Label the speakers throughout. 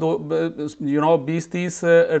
Speaker 1: 20-30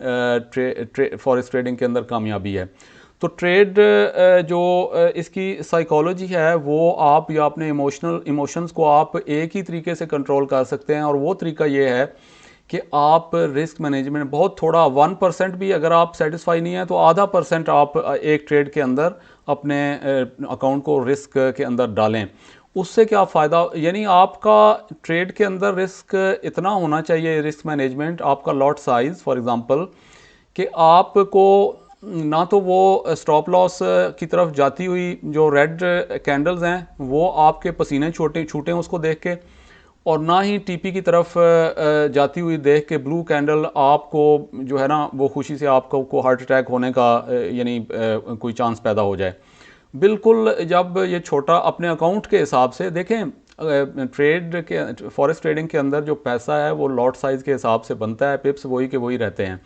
Speaker 1: forex trading के अंदर कामयाबी है। तो ट्रेड जो इसकी साइकोलॉजी है वो आप या अपने इमोशंस को आप एक ही तरीके से कंट्रोल कर सकते हैं, और वो तरीका ये है कि आप रिस्क मैनेजमेंट बहुत थोड़ा 1% भी अगर आप सेटिस्फाई नहीं है तो आधा % आप एक ट्रेड के अंदर अपने अकाउंट को रिस्क के अंदर डालें। उससे क्या फ़ायदा, यानी आपका ट्रेड के अंदर रिस्क इतना होना चाहिए, रिस्क मैनेजमेंट, आपका लॉट साइज़ फॉर एग्ज़ाम्पल, कि आपको ना तो वो स्टॉप लॉस की तरफ जाती हुई जो रेड कैंडल्स हैं वो आपके पसीने छूटें उसको देख के, और ना ही टीपी की तरफ जाती हुई देख के ब्लू कैंडल आपको जो है ना वो खुशी से आपको हार्ट अटैक होने का यानी कोई चांस पैदा हो जाए। बिल्कुल जब ये छोटा अपने अकाउंट के हिसाब से देखें, ट्रेड के फॉरेक्स ट्रेडिंग के अंदर जो पैसा है वो लॉट साइज़ के हिसाब से बनता है, पिप्स वही के वही रहते हैं,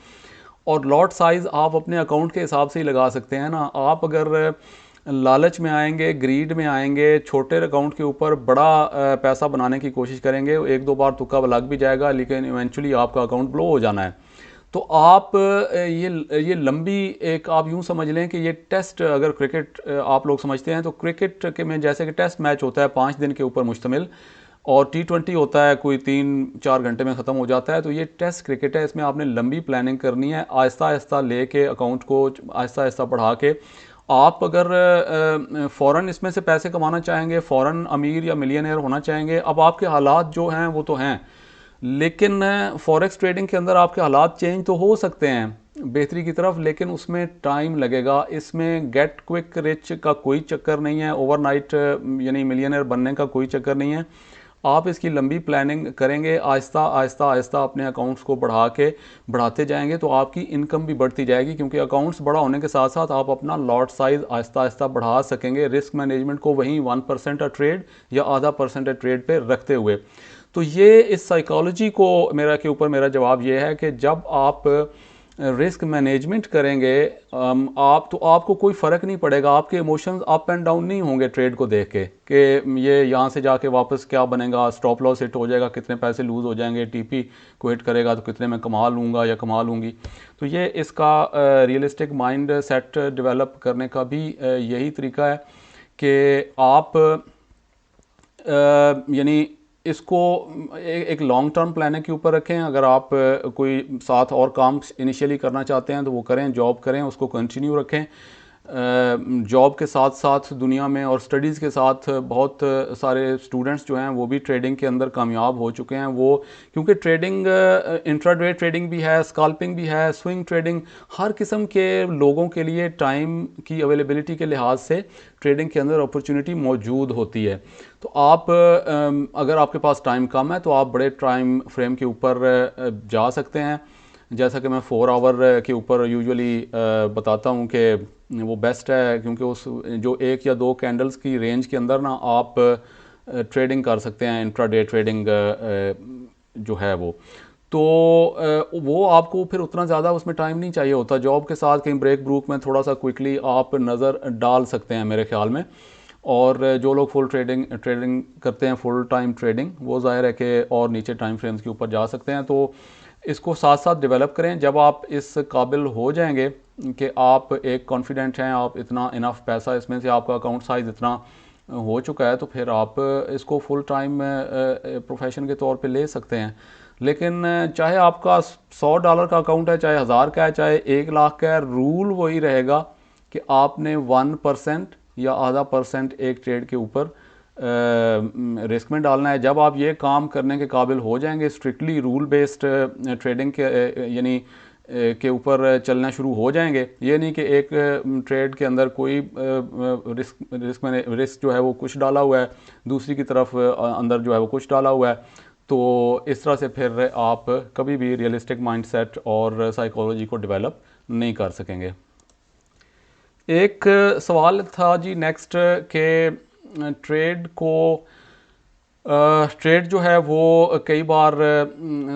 Speaker 1: और लॉट साइज़ आप अपने अकाउंट के हिसाब से ही लगा सकते हैं ना। आप अगर लालच में आएंगे, ग्रीड में आएंगे, छोटे अकाउंट के ऊपर बड़ा पैसा बनाने की कोशिश करेंगे, एक दो बार तुक्का लग भी जाएगा लेकिन इवेंचुअली आपका अकाउंट ब्लो हो जाना है। तो आप ये लंबी एक आप यूँ समझ लें कि ये टेस्ट, अगर क्रिकेट आप लोग समझते हैं तो क्रिकेट के में जैसे कि टेस्ट मैच होता है 5 दिन के ऊपर मुश्तमिल, और T20 होता है कोई 3-4 घंटे में ख़त्म हो जाता है, तो ये टेस्ट क्रिकेट है, इसमें आपने लंबी प्लानिंग करनी है, आहिस्ता आहिस्ता ले के अकाउंट को आहिस्ता आहिस्ता बढ़ा के। आप अगर फ़ौरन इसमें से पैसे कमाना चाहेंगे, फ़ौरन अमीर या मिलियनेयर होना चाहेंगे, अब आपके हालात जो हैं वो तो हैं, लेकिन फॉरेक्स ट्रेडिंग के अंदर आपके हालात चेंज तो हो सकते हैं बेहतरी की तरफ, लेकिन उसमें टाइम लगेगा। इसमें गेट क्विक रिच का कोई चक्कर नहीं है, ओवरनाइट यानी मिलियनेयर बनने का कोई चक्कर नहीं है। आप इसकी लंबी प्लानिंग करेंगे, आहिस्ता आहिस्ता आहिस्ता अपने अकाउंट्स को बढ़ाते जाएंगे तो आपकी इनकम भी बढ़ती जाएगी, क्योंकि अकाउंट्स बड़ा होने के साथ साथ आप अपना लॉट साइज़ आहिस्ता आहिस्ता बढ़ा सकेंगे, रिस्क मैनेजमेंट को वहीं 1% ट्रेड या आधा % ट्रेड पे रखते हुए। तो ये इस साइकोलॉजी को मेरा जवाब ये है कि जब आप रिस्क मैनेजमेंट करेंगे आप तो आपको कोई फ़र्क नहीं पड़ेगा, आपके इमोशंस अप एंड डाउन नहीं होंगे ट्रेड को देख के कि ये यहाँ से जाके वापस क्या बनेगा, स्टॉप लॉस हिट हो जाएगा, कितने पैसे लूज़ हो जाएंगे, टीपी को हिट करेगा तो कितने में कमा लूँगा या कमा लूँगी। तो ये इसका रियलिस्टिक माइंड सेट डेवलप करने का भी यही तरीका है कि आप यानी इसको एक लॉन्ग टर्म प्लान के ऊपर रखें। अगर आप कोई साथ और काम इनिशियली करना चाहते हैं तो वो करें, जॉब करें, उसको कंटिन्यू रखें। जॉब के साथ साथ दुनिया में और स्टडीज़ के साथ बहुत सारे स्टूडेंट्स जो हैं वो भी ट्रेडिंग के अंदर कामयाब हो चुके हैं। वो क्योंकि ट्रेडिंग इंट्राडे ट्रेडिंग भी है, स्कैल्पिंग भी है, स्विंग ट्रेडिंग, हर किस्म के लोगों के लिए टाइम की अवेलेबिलिटी के लिहाज से ट्रेडिंग के अंदर अपॉर्चुनिटी मौजूद होती है। तो आप अगर आपके पास टाइम कम है तो आप बड़े टाइम फ्रेम के ऊपर जा सकते हैं, जैसा कि मैं 4 आवर के ऊपर यूजुअली बताता हूँ कि वो बेस्ट है, क्योंकि उस जो 1 या 2 कैंडल्स की रेंज के अंदर ना आप ट्रेडिंग कर सकते हैं, इंट्राडे ट्रेडिंग जो है वो। तो वो आपको फिर उतना ज़्यादा उसमें टाइम नहीं चाहिए होता। जॉब के साथ कहीं ब्रेक ब्रूक में थोड़ा सा क्विकली आप नज़र डाल सकते हैं मेरे ख्याल में। और जो लोग फुल ट्रेडिंग करते हैं, फुल टाइम ट्रेडिंग, वो ज़ाहिर है कि और नीचे टाइम फ्रेम्स के ऊपर जा सकते हैं। तो इसको साथ साथ डेवलप करें। जब आप इस काबिल हो जाएंगे कि आप एक कॉन्फिडेंट हैं, आप इतना इनफ पैसा इसमें से आपका अकाउंट साइज़ इतना हो चुका है, तो फिर आप इसको फुल टाइम प्रोफेशन के तौर पे ले सकते हैं। लेकिन चाहे आपका $100 का अकाउंट है, चाहे 1000 का है, चाहे 1 लाख का है, रूल वही रहेगा कि आपने 1% या आधा % एक ट्रेड के ऊपर रिस्क में डालना है। जब आप ये काम करने के काबिल हो जाएंगे, स्ट्रिक्टली रूल बेस्ड ट्रेडिंग के यानी के ऊपर चलना शुरू हो जाएंगे, ये नहीं कि एक ट्रेड के अंदर कोई रिस्क जो है वो कुछ डाला हुआ है, दूसरी की तरफ अंदर जो है वो कुछ डाला हुआ है, तो इस तरह से फिर आप कभी भी रियलिस्टिक माइंडसेट और साइकोलॉजी को डेवलप नहीं कर सकेंगे। एक सवाल था जी नेक्स्ट के ट्रेड जो है वो कई बार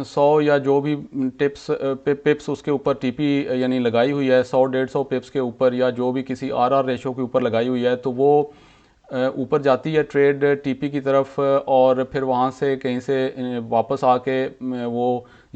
Speaker 1: 100 या जो भी पिप्स उसके ऊपर टीपी यानी लगाई हुई है, 100-150 पिप्स के ऊपर, या जो भी किसी आरआर रेशो के ऊपर लगाई हुई है, तो वो ऊपर जाती है ट्रेड टीपी की तरफ, और फिर वहाँ से कहीं से वापस आके वो